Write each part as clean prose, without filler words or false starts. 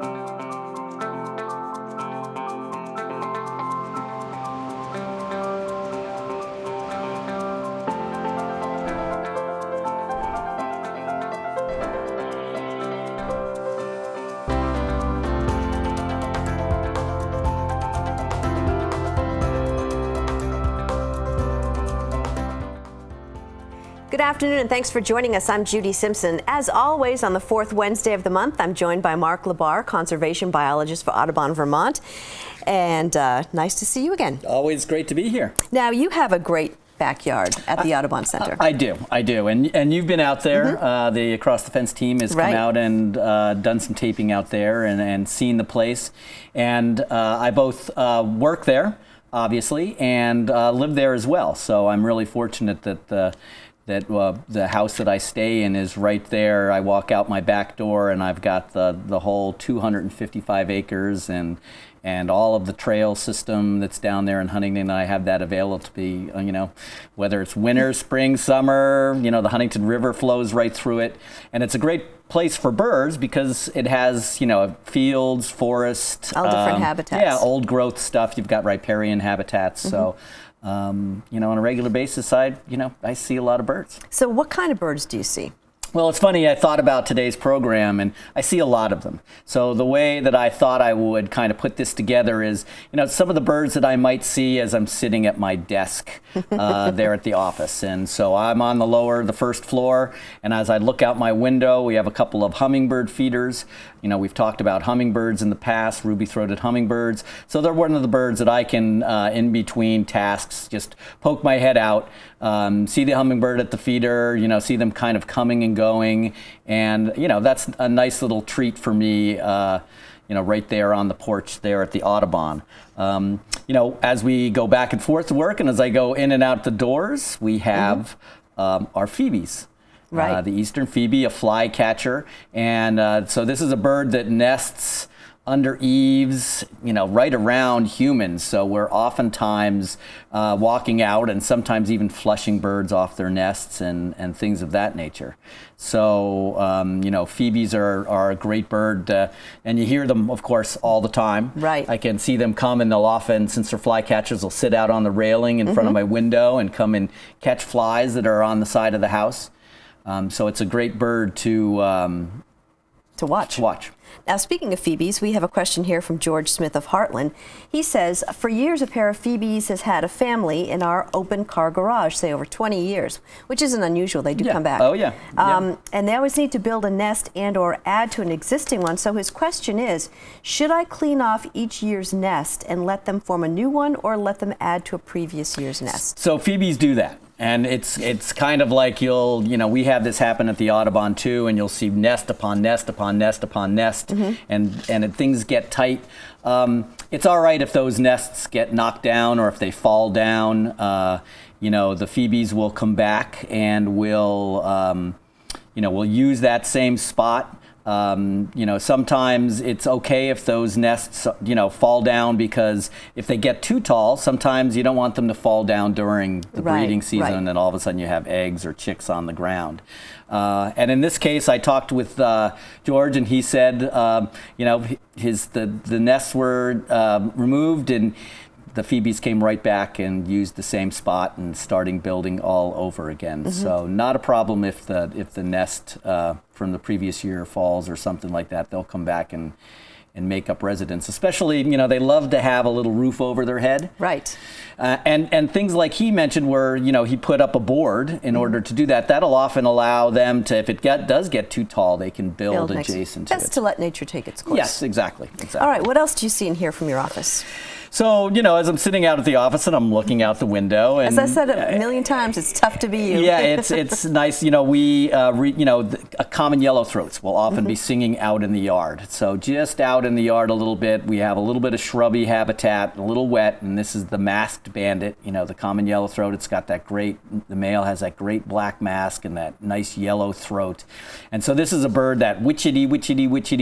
Good afternoon, and thanks for joining us. I'm Judy Simpson. As always, on the fourth Wednesday of the month, I'm joined by Mark LaBarr, conservation biologist for Audubon, Vermont. And nice to see you again. Always great to be here. Now, you have a great backyard at the Audubon Center. I do. And you've been out there. The Across the Fence team has come out and done some taping out there and seen the place. And I both work there, obviously, and live there as well. So I'm really fortunate that the house that I stay in is right there. I walk out my back door and I've got the whole 255 acres and all of the trail system that's down there in Huntington. I have that available to be, whether it's winter, spring, summer, the Huntington River flows right through it. And it's a great place for birds because it has, fields, forest. All different habitats. Yeah, old growth stuff. You've got riparian habitats. So. On a regular basis, I see a lot of birds. So what kind of birds do you see? Well, it's funny, I thought about today's program and I see a lot of them. So the way that I thought I would kind of put this together is, some of the birds that I might see as I'm sitting at my desk there at the office. And so I'm on the first floor, and as I look out my window, we have a couple of hummingbird feeders. We've talked about hummingbirds in the past, ruby-throated hummingbirds. So they're one of the birds that I can, in between tasks, just poke my head out, see the hummingbird at the feeder, see them kind of coming and going. And, that's a nice little treat for me, right there on the porch there at the Audubon. As we go back and forth to work and as I go in and out the doors, we have our phoebes. Right. The eastern phoebe, a flycatcher. And so this is a bird that nests under eaves, right around humans. So we're oftentimes walking out and sometimes even flushing birds off their nests and things of that nature. So, phoebes are a great bird, and you hear them, of course, all the time. Right. I can see them come, and they'll often, since they're flycatchers, they'll sit out on the railing in front of my window and come and catch flies that are on the side of the house. So it's a great bird to watch. Now, speaking of phoebes, we have a question here from George Smith of Heartland. He says, for years, a pair of phoebes has had a family in our open car garage, say over 20 years, which isn't unusual. They do come back. Oh, yeah. And they always need to build a nest and or add to an existing one. So his question is, should I clean off each year's nest and let them form a new one or let them add to a previous year's nest? So phoebes do that. And it's kind of like we have this happen at the Audubon too, and you'll see nest upon nest upon nest upon nest, and things get tight. It's all right if those nests get knocked down or if they fall down. The phoebes will come back and we'll use that same spot. Sometimes it's okay if those nests, fall down because if they get too tall, sometimes you don't want them to fall down during the breeding season and all of a sudden you have eggs or chicks on the ground. And in this case, I talked with George and he said, the nests were removed and the phoebes came right back and used the same spot and starting building all over again. So not a problem if the nest from the previous year falls or something like that. They'll come back and make up residence. Especially, they love to have a little roof over their head. Right. And things like he mentioned where, he put up a board in order to do that. That'll often allow them to, if it does get too tall, they can build adjacent to it. Best to let nature take its course. Yes, exactly. All right, what else do you see and hear from your office? So, as I'm sitting out at the office and I'm looking out the window, and as I said a million times, it's tough to be you. Yeah, it's nice. We common yellow throats will often be singing out in the yard. So just out in the yard a little bit. We have a little bit of shrubby habitat, a little wet, and this is the masked bandit. The common yellow throat. It's got the male has that great black mask and that nice yellow throat, and so this is a bird that witchity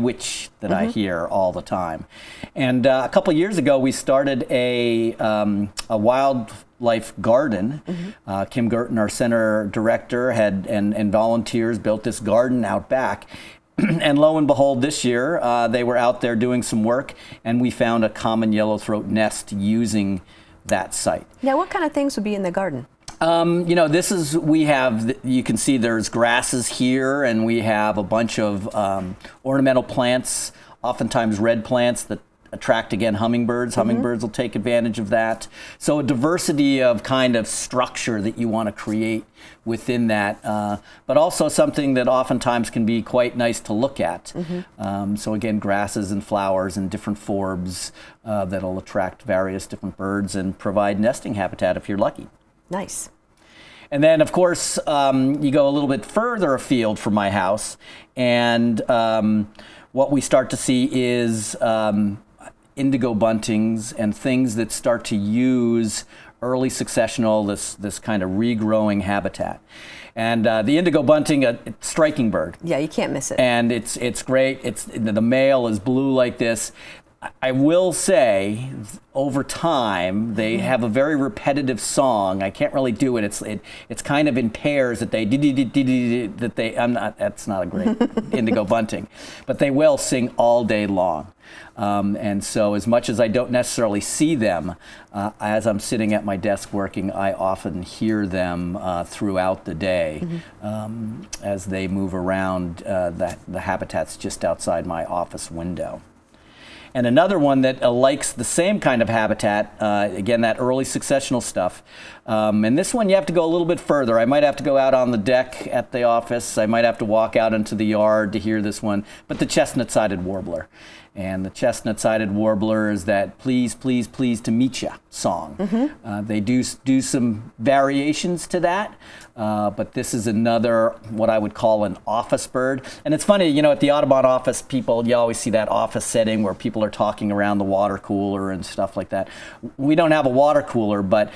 witch that I hear all the time. And a couple of years ago, we started a wildlife garden. Kim Gerton, our center director, and volunteers built this garden out back. And lo and behold, this year they were out there doing some work, and we found a common yellowthroat nest using that site. Now, what kind of things would be in the garden? This is, you can see there's grasses here, and we have a bunch of ornamental plants, oftentimes red plants that attract, again, hummingbirds. Hummingbirds will take advantage of that. So a diversity of kind of structure that you want to create within that, but also something that oftentimes can be quite nice to look at. So again, grasses and flowers and different forbs that'll attract various different birds and provide nesting habitat if you're lucky. Nice. And then, of course, you go a little bit further afield from my house, and what we start to see is indigo buntings and things that start to use early successional, this kind of regrowing habitat. And the indigo bunting, a striking bird. Yeah, you can't miss it. And it's great. The male is blue like this. I will say, over time, they have a very repetitive song. I can't really do it. It's kind of in pairs that that's not a great indigo bunting, but they will sing all day long. And so as much as I don't necessarily see them, as I'm sitting at my desk working, I often hear them throughout the day as they move around the habitats just outside my office window. And another one that likes the same kind of habitat, again, that early successional stuff. And this one you have to go a little bit further. I might have to go out on the deck at the office. I might have to walk out into the yard to hear this one. But the chestnut-sided warbler. And the chestnut-sided warbler is that please, please, please to meet ya song. They do some variations to that, but this is another, what I would call an office bird. And it's funny, at the Audubon office, you always see that office setting where people are talking around the water cooler and stuff like that. We don't have a water cooler, but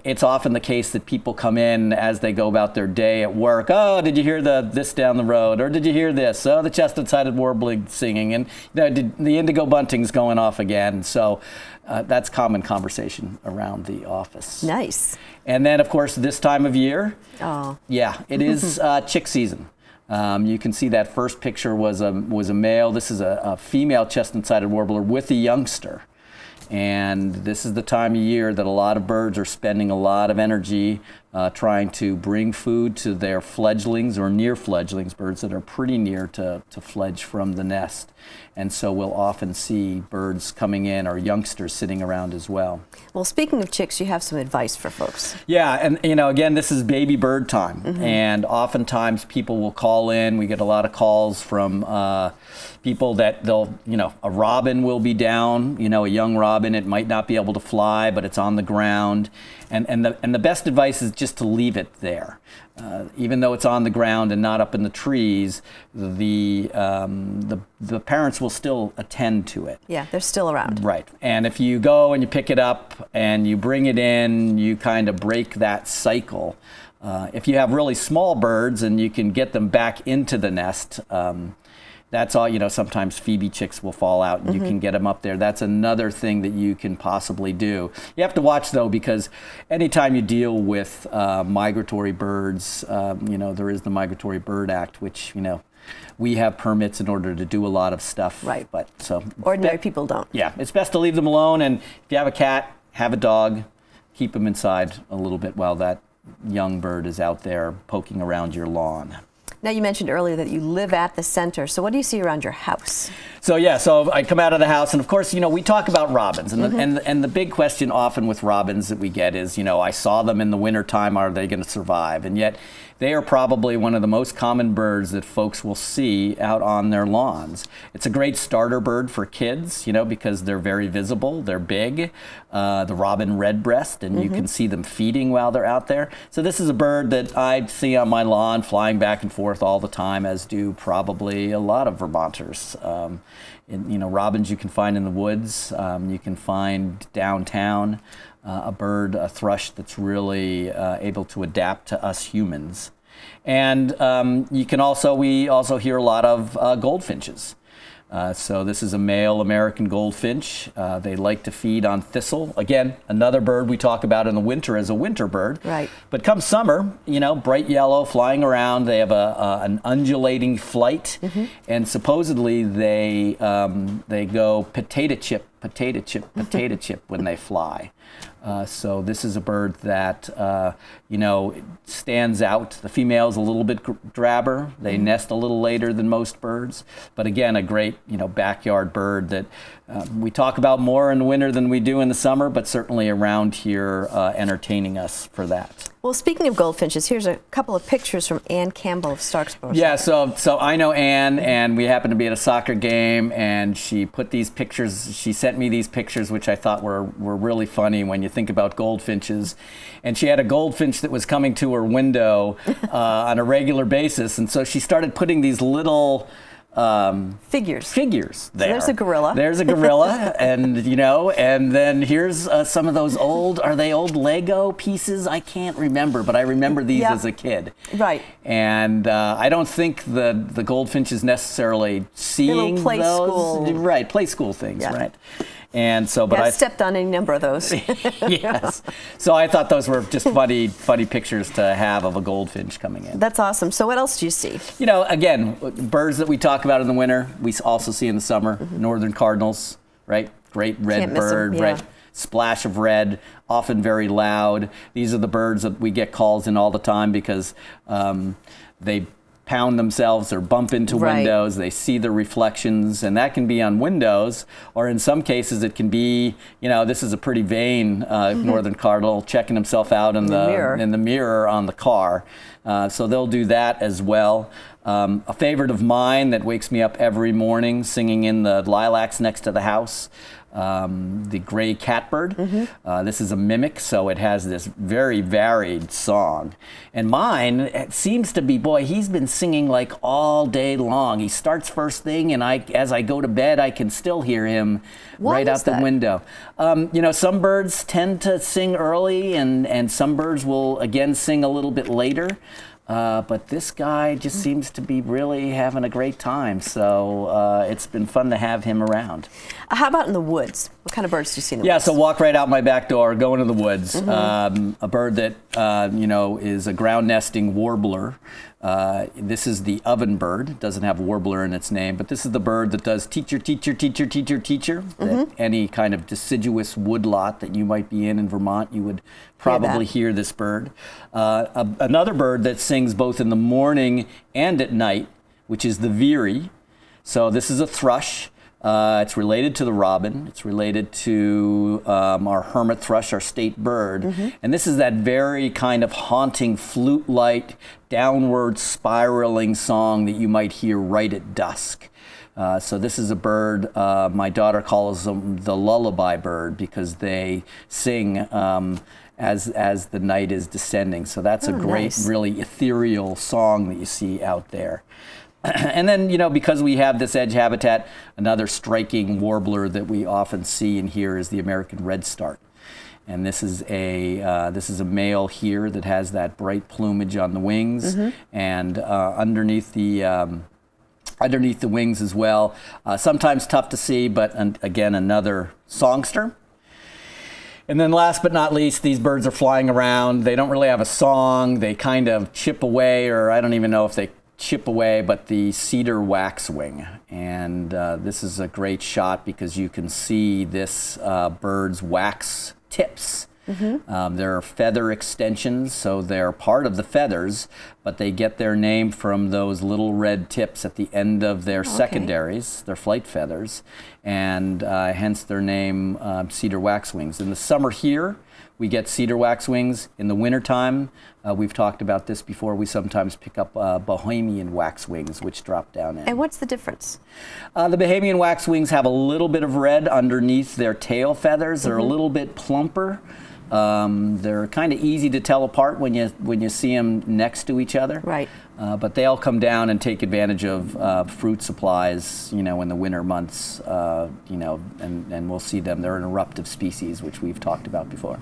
it's often the case that people come in as they go about their day at work. Oh, did you hear this down the road? Or did you hear this? Oh, the chestnut-sided warbler singing. And the indigo bunting's going off again. So that's common conversation around the office. Nice. And then, of course, this time of year, yeah, it is chick season. You can see that first picture was a male. This is a female chestnut-sided warbler with a youngster. And this is the time of year that a lot of birds are spending a lot of energy trying to bring food to their fledglings or near fledglings, birds that are pretty near to fledge from the nest. And so we'll often see birds coming in or youngsters sitting around as well. Well, speaking of chicks, you have some advice for folks. Yeah, and again, this is baby bird time. And oftentimes people will call in. We get a lot of calls from people that a robin will be down, a young robin. It might not be able to fly, but it's on the ground. And the best advice is just to leave it there. Even though it's on the ground and not up in the trees, the parents will still attend to it. Yeah, they're still around. Right. And if you go and you pick it up and you bring it in, you kind of break that cycle. If you have really small birds and you can get them back into the nest, that's all, sometimes Phoebe chicks will fall out and you can get them up there. That's another thing that you can possibly do. You have to watch, though, because anytime you deal with migratory birds, there is the Migratory Bird Act, which, we have permits in order to do a lot of stuff. Right. But so ordinary people don't. Yeah, it's best to leave them alone. And if you have a cat, have a dog, keep them inside a little bit while that young bird is out there poking around your lawn. Now, you mentioned earlier that you live at the center. So what do you see around your house? So I come out of the house, and of course, we talk about robins, and the big question often with robins that we get is, I saw them in the wintertime, are they going to survive? And yet, they are probably one of the most common birds that folks will see out on their lawns. It's a great starter bird for kids, because they're very visible, they're big, the robin redbreast, and you can see them feeding while they're out there. So this is a bird that I see on my lawn flying back and forth all the time, as do probably a lot of Vermonters. Robins you can find in the woods, you can find downtown. A thrush that's really able to adapt to us humans. And we also hear a lot of goldfinches. So this is a male American goldfinch. They like to feed on thistle. Again, another bird we talk about in the winter as a winter bird. Right. But come summer, bright yellow, flying around. They have an undulating flight, and supposedly they go potato chip, potato chip, potato chip when they fly. So this is a bird that, stands out. The female's a little bit drabber. They nest a little later than most birds. But again, a great, backyard bird that we talk about more in the winter than we do in the summer, but certainly around here entertaining us for that. Well, speaking of goldfinches, here's a couple of pictures from Ann Campbell of Starksboro. Yeah, so I know Ann, and we happened to be at a soccer game, and she put these pictures, she sent me these pictures, which I thought were really funny when you think about goldfinches. And she had a goldfinch that was coming to her window on a regular basis, and so she started putting these little figures there. So there's a gorilla. There's a gorilla, and and then here's some of those are they old Lego pieces? I can't remember, but I remember these as a kid. Right. And I don't think the goldfinch is necessarily seeing play those. School. Right, play school things, right? And so, but I stepped on any number of those. Yes. So I thought those were just funny pictures to have of a goldfinch coming in. That's awesome. So what else do you see? Again, birds that we talk about in the winter, we also see in the summer. Northern cardinals, right? Great red bird, right? Splash of red, often very loud. These are the birds that we get calls in all the time because they pound themselves or bump into windows. They see the reflections, and that can be on windows, or in some cases it can be, this is a pretty vain northern cardinal checking himself out in the mirror on the car. So they'll do that as well. A favorite of mine that wakes me up every morning, singing in the lilacs next to the house, the gray catbird. This is a mimic, so it has this very varied song. And mine, it seems to be, he's been singing like all day long. He starts first thing, and as I go to bed, I can still hear him right out the window. Some birds tend to sing early, and some birds will, again, sing a little bit later. But this guy just seems to be really having a great time, so it's been fun to have him around. How about in the woods? What kind of birds do you see in the woods? Yeah, so walk right out my back door, go into the woods. A bird that, is a ground nesting warbler. This is the oven bird. It doesn't have warbler in its name, but this is the bird that does teacher, teacher, teacher, teacher, teacher. Any kind of deciduous woodlot that you might be in Vermont, you would probably hear this bird. Another bird that sings both in the morning and at night, which is the veery. So this is a thrush. It's related to the robin. It's related to our hermit thrush, our state bird. And this is that very kind of haunting flute-like, downward spiraling song that you might hear right at dusk. So this is a bird, my daughter calls them the lullaby bird because they sing as the night is descending. So that's a great, really ethereal song that you see out there. And then, because we have this edge habitat, another striking warbler that we often see and hear is the American redstart. And this is a male here that has that bright plumage on the wings, and underneath the wings as well. Sometimes tough to see, but again, another songster. And then last but not least, these birds are flying around. They don't really have a song. They kind of chip away, or I don't even know if they chip away, but the cedar waxwing. And this is a great shot because you can see this bird's wax tips. They're feather extensions, so they're part of the feathers, but they get their name from those little red tips at the end of their secondaries, their flight feathers, and hence their name, cedar waxwings. In the summer here, we get cedar waxwings. In the wintertime, we've talked about this before, we sometimes pick up Bohemian waxwings, which drop down in. And what's the difference? The Bohemian waxwings have a little bit of red underneath their tail feathers. They're a little bit plumper. They're kind of easy to tell apart when you see them next to each other. Right. But they all come down and take advantage of fruit supplies, in the winter months, and we'll see them. They're an eruptive species, which we've talked about before.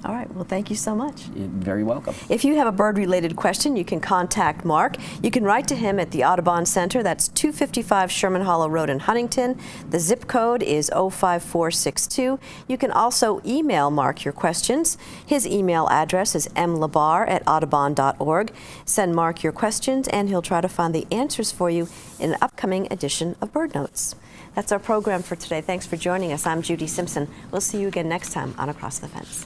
All right. Well, thank you so much. You're very welcome. If you have a bird-related question, you can contact Mark. You can write to him at the Audubon Center. That's 255 Sherman Hollow Road in Huntington. The zip code is 05462. You can also email Mark your questions. His email address is mlabarr@audubon.org. Send Mark your questions, and he'll try to find the answers for you in an upcoming edition of Bird Notes. That's our program for today. Thanks for joining us. I'm Judy Simpson. We'll see you again next time on Across the Fence.